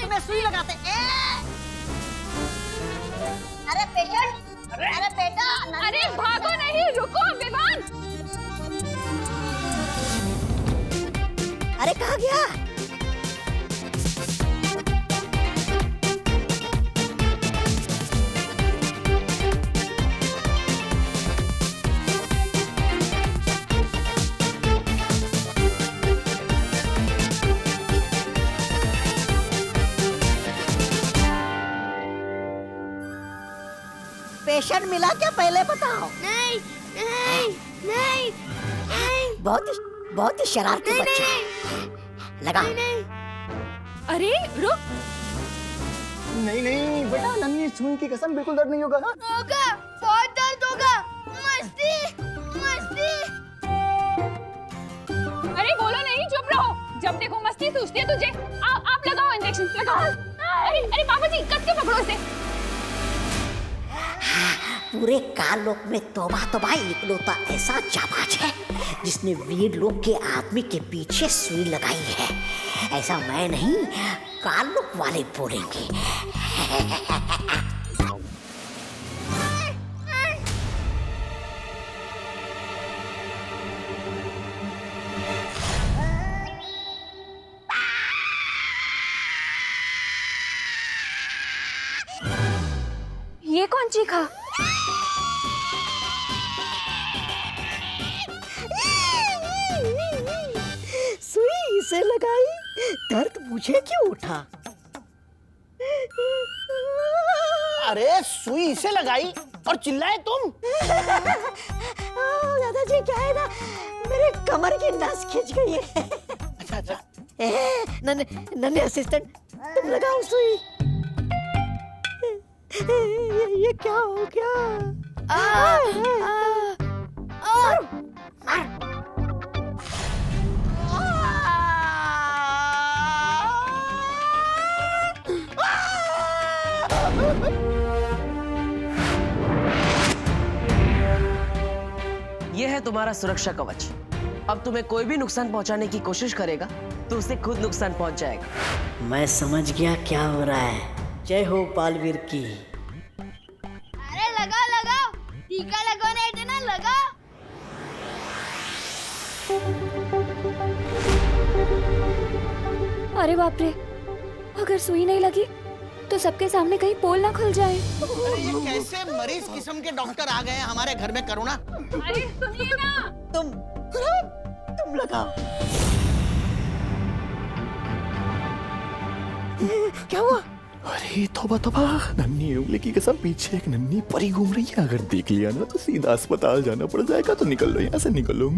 में सुई लगाते। अरे पेशेंट, अरे बेटा, अरे भागो नहीं, रुको विवान। अरे कहाँ गया? पेशेंट मिला क्या पहले बताओ? नहीं नहीं नहीं नहीं। बहुत ही शरारती बच्चा है। लगा। अरे रुक। नहीं नहीं बेटा, नन्ही सुई की कसम, बिल्कुल दर्द नहीं होगा। होगा, बहुत दर्द होगा। मस्ती मस्ती। अरे बोलो नहीं, चुप रहो। जब देखो मस्ती सूझती है तुझे। आप लगाओ इंजेक्शन, लगाओ। अरे अरे बाबा जी, कस के पकड़ो इसे। पूरे काल लोक में तौबा तौबा इकलौता ऐसा जाबाज है जिसने वीर लोक के आदमी के पीछे सुई लगाई है। ऐसा मैं नहीं, काल लोक वाले बोलेंगे। ये कौन चीखा? सुई से लगाई, दर्द मुझे क्यों उठा? अरे सुई इसे लगाई और चिल्लाए तुम? दादाजी क्या है ना, मेरे कमर की नस खिंच गई है। अच्छा अच्छा। नन्हे असिस्टेंट, तुम लगाओ सुई। ये क्या हो गया? ये है तुम्हारा सुरक्षा कवच। अब तुम्हें कोई भी नुकसान पहुंचाने की कोशिश करेगा तो उसे खुद नुकसान पहुंच जाएगा। मैं समझ गया क्या हो रहा है। जय हो बालवीर की। अरे लगाओ लगाओ, टीका लगाना है ना, लगाओ। अरे बाप रे, अगर सुई नहीं लगी तो सबके सामने कहीं पोल ना खुल जाए। अरे ये कैसे मरीज किस्म के डॉक्टर आ गए हैं हमारे घर में, करुणा। अरे सुनिए ना। तुम लगाओ। क्या हुआ? अरे तौबा तौबा, नन्ही उंगली की कसम, पीछे एक नन्ही परी घूम रही है। अगर देख लिया ना तो सीधा अस्पताल जाना पड़ जाएगा। तो निकल लो यहाँ से, निकल लो।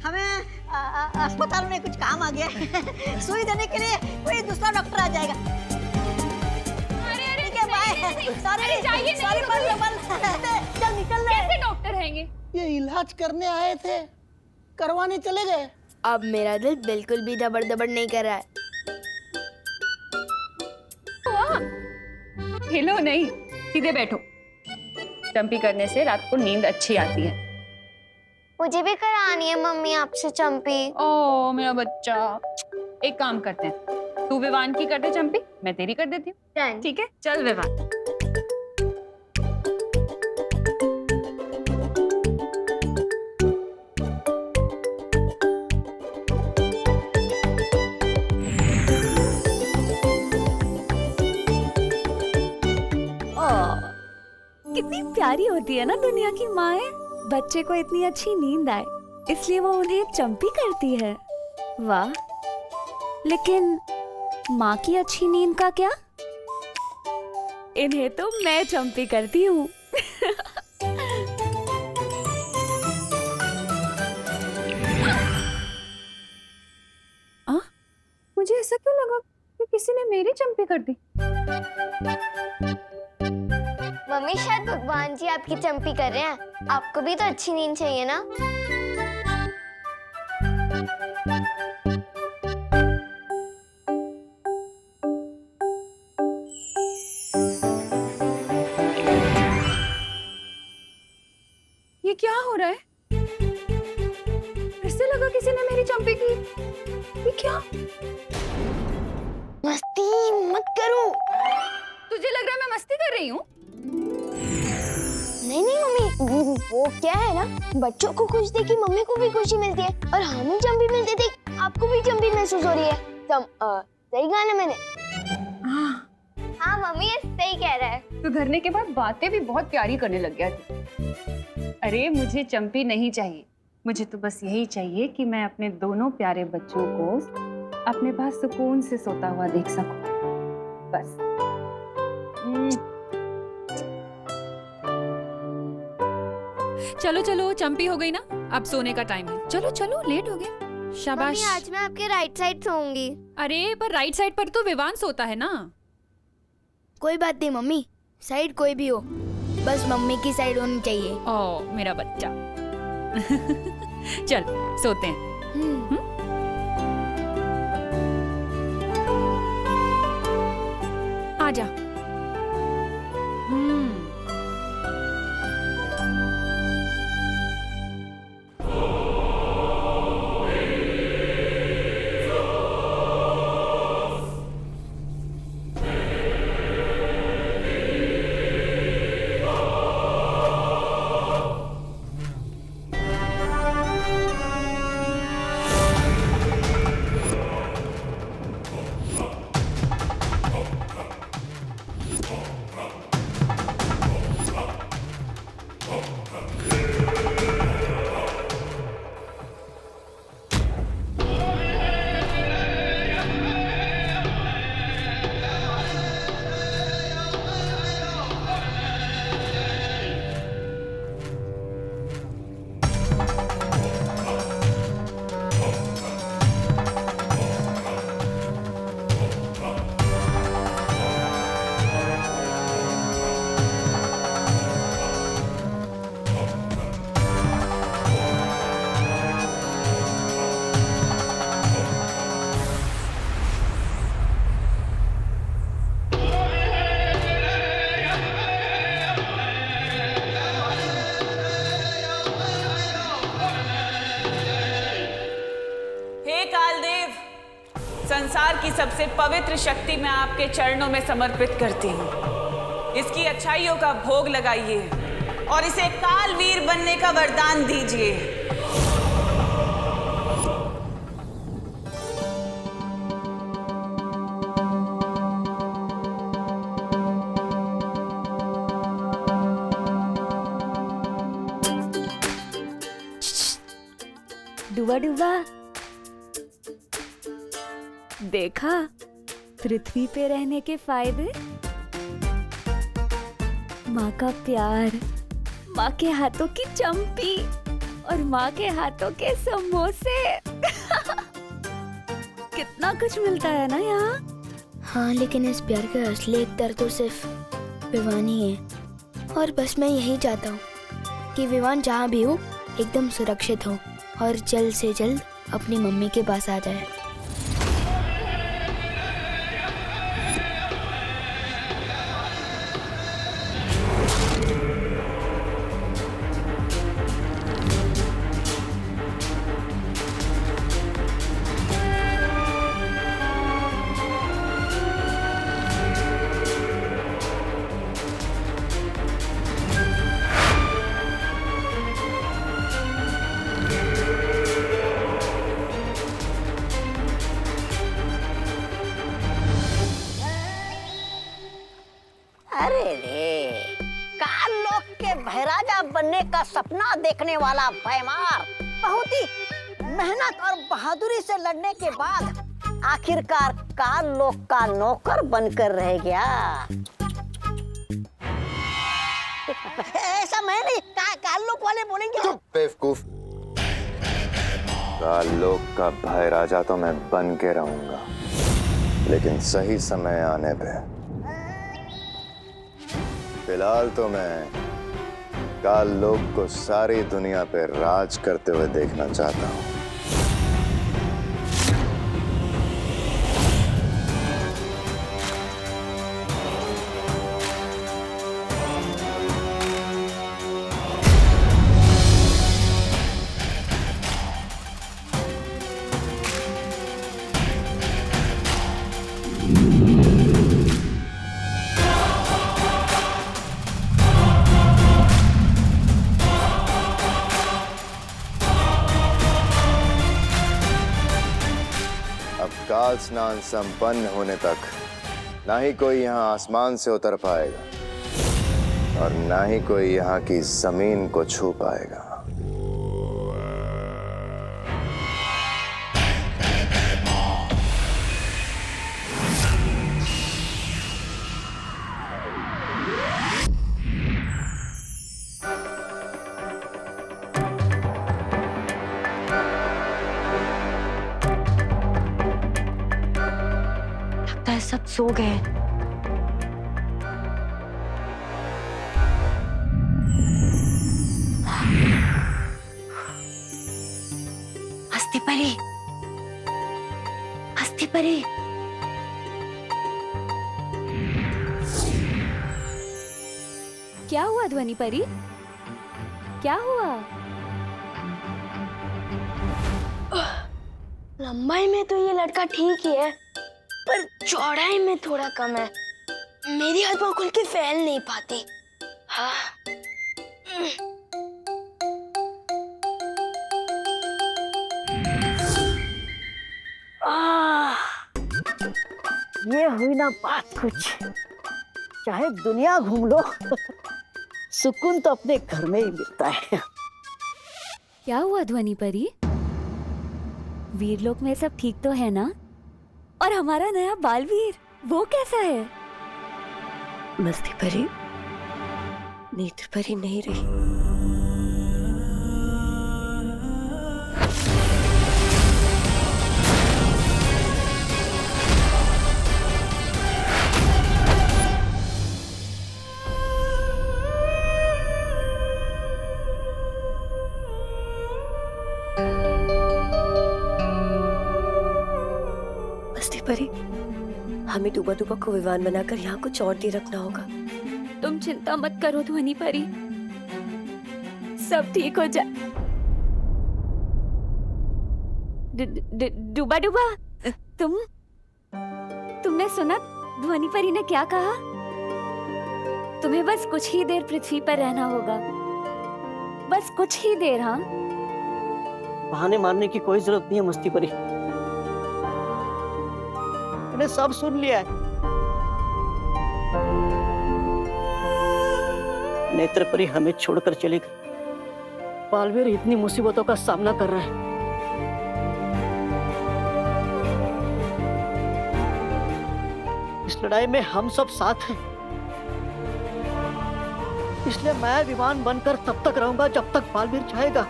हमें अस्पताल में कुछ काम आ गया। सुई देने के लिए कोई दूसरा डॉक्टर आ जाएगा। अरे ठीक है, बाय। सॉरी जाइए, सॉरी, चल निकल रहे। कैसे डॉक्टर हैंगे? ये इलाज करने आए थे, करवाने चले गए। अब मेरा दिल बिल्कुल भी दबड़ दबड़ नहीं कर रहा है। हिलो नहीं, सीधे बैठो। चंपी करने से रात को नींद अच्छी आती है। मुझे भी करानी है मम्मी आपसे चंपी। ओ मेरा बच्चा, एक काम करते हैं, तू विवान की कर दे चंपी, मैं तेरी कर देती हूँ। ठीक है, चल विवान। कितनी प्यारी होती है ना दुनिया की माएं। बच्चे को इतनी अच्छी नींद आए इसलिए वो उन्हें चंपी करती है। वाह, लेकिन माँ की अच्छी नींद का क्या? इन्हें तो मैं चंपी करती हूँ। मुझे ऐसा क्यों लगा कि किसी ने मेरी चंपी कर दी? मम्मी शायद भगवान जी आपकी चंपी कर रहे हैं। आपको भी तो अच्छी नींद चाहिए ना। ये क्या हो रहा है? फिर से लगा किसी ने मेरी चंपी की। ये क्या? मस्ती मत करो। तुझे लग रहा है मैं मस्ती कर रही हूँ? नहीं नहीं मम्मी, वो क्या है ना, बच्चों को खुश देख के मम्मी को भी खुशी मिलती है और हमें चंपी मिलती देख आपको भी चंपी महसूस हो रही है। सही कहा ना मैंने? हाँ मम्मी, ये सही कह रहा है। सुधरने के बाद बातें भी बहुत प्यारी करने लग गया तू। अरे मुझे चंपी नहीं चाहिए, मुझे तो बस यही चाहिए कि मैं अपने दोनों प्यारे बच्चों को अपने पास सुकून से सोता हुआ देख सकूं, बस। चलो चलो, चंपी हो गई ना, अब सोने का टाइम है। चलो चलो, लेट हो गए। शाबाश। मम्मी, आज मैं आपके राइट साइड सोऊंगी। अरे पर राइट साइड पर तो विवान सोता है ना। कोई बात नहीं मम्मी, साइड कोई भी हो, बस मम्मी की साइड होनी चाहिए। ओ मेरा बच्चा। चल सोते हैं। आजा। संसार की सबसे पवित्र शक्ति मैं आपके चरणों में समर्पित करती हूँ। इसकी अच्छाइयों का भोग लगाइए और इसे कालवीर बनने का वरदान दीजिए। डुबा डुबा, देखा पृथ्वी पे रहने के फायदे? माँ का प्यार, माँ के हाथों की चंपी और माँ के हाथों के समोसे। कितना कुछ मिलता है ना यहाँ। हाँ, लेकिन इस प्यार का असली एकतर तो सिर्फ विवान ही है। और बस मैं यही चाहता हूँ कि विवान जहाँ भी हो एकदम सुरक्षित हो और जल्द से जल्द अपनी मम्मी के पास आ जाए। अरे रे, काल लोक के महाराजा बनने का सपना देखने वाला भैमार बहुत ही मेहनत और बहादुरी से लड़ने के बाद आखिरकार काल लोक का नौकर बनकर रह गया। ऐसा मैं नहीं, काल लोक वाले बोलेंगे। चुप बेवकूफ। काल लोक का भाई राजा तो मैं बन के रहूंगा, लेकिन सही समय आने पे। फिलहाल तो मैं काल लोक को सारी दुनिया पे राज करते हुए देखना चाहता हूँ। काल स्नान संपन्न होने तक ना ही कोई यहाँ आसमान से उतर पाएगा और ना ही कोई यहाँ की जमीन को छू पाएगा। लगता है सब सो गए। हस्ती परी, हस्ती परी। क्या हुआ ध्वनि परी? क्या हुआ? लंबाई में तो ये लड़का ठीक ही है, पर चौड़ाई में थोड़ा कम है। मेरी हाथ पाँव खुल के फैल नहीं पाती। हाँ। ये हुई ना बात कुछ। चाहे दुनिया घूम लो सुकून तो अपने घर में ही मिलता है। क्या हुआ ध्वनि परी? वीरलोक में सब ठीक तो है ना? और हमारा नया बालवीर वो कैसा है? मस्ती परी, नेत्र परी नहीं रही। मस्ती परी, हमें डूबा डूबा को विमान बनाकर यहाँ कुछ और दे रखना होगा। तुम चिंता मत करो ध्वनि परी, सब ठीक हो जाए। डूबा डूबा, तुमने सुना ध्वनि परी ने क्या कहा? तुम्हें बस कुछ ही देर पृथ्वी पर रहना होगा, बस कुछ ही देर। हाँ, बहाने मारने की कोई जरूरत नहीं है मस्ती परी, मैंने सब सुन लिया है। नेत्र परी हमें छोड़कर चले गए। बालवीर इतनी मुसीबतों का सामना कर रहा है। इस लड़ाई में हम सब साथ हैं, इसलिए मैं विमान बनकर तब तक रहूंगा जब तक बालवीर चाहेगा।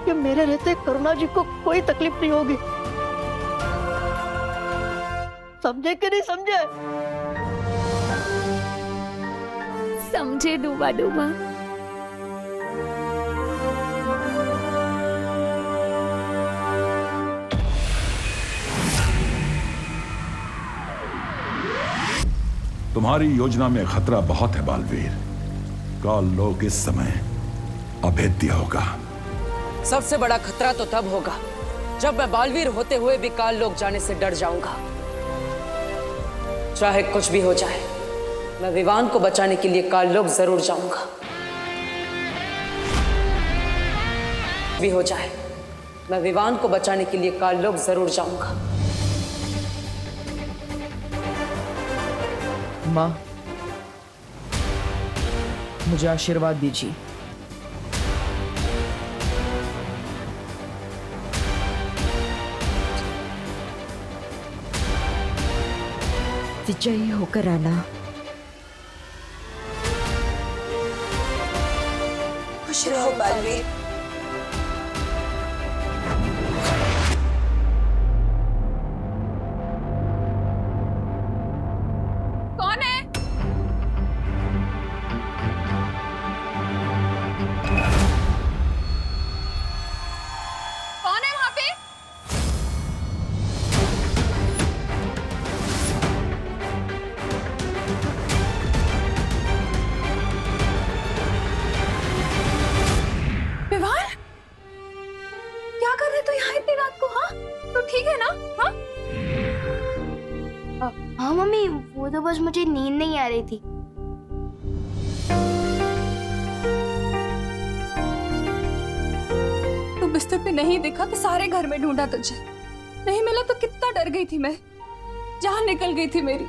कि मेरे रहते करुणा जी को कोई तकलीफ नहीं होगी। समझे कि नहीं समझे? समझे डूबा डूबा। तुम्हारी योजना में खतरा बहुत है बालवीर। काल लोक इस समय अभेद्य होगा। सबसे बड़ा खतरा तो तब होगा जब मैं बालवीर होते हुए भी काल लोक जाने से डर जाऊंगा। चाहे कुछ भी हो जाए, मैं विवान को बचाने के लिए काल लोक जरूर जाऊंगा। भी हो जाए, मैं विवान को बचाने के लिए काल लोक जरूर जाऊंगा। माँ, मुझे आशीर्वाद दीजिए। विजयी होकर आना। खुश रहो बालवीर। कौन है? कौन है वहां पे? विवान, क्या कर रहे तो यहाँ इतनी रात को? हाँ, तो ठीक है ना? हाँ, हाँ मम्मी, वो तो बस मुझे नींद नहीं आ रही थी। तो बिस्तर पे नहीं दिखा तो सारे घर में ढूंढा तुझे। नहीं मिला तो कितना डर गई थी मैं, जान निकल गई थी मेरी।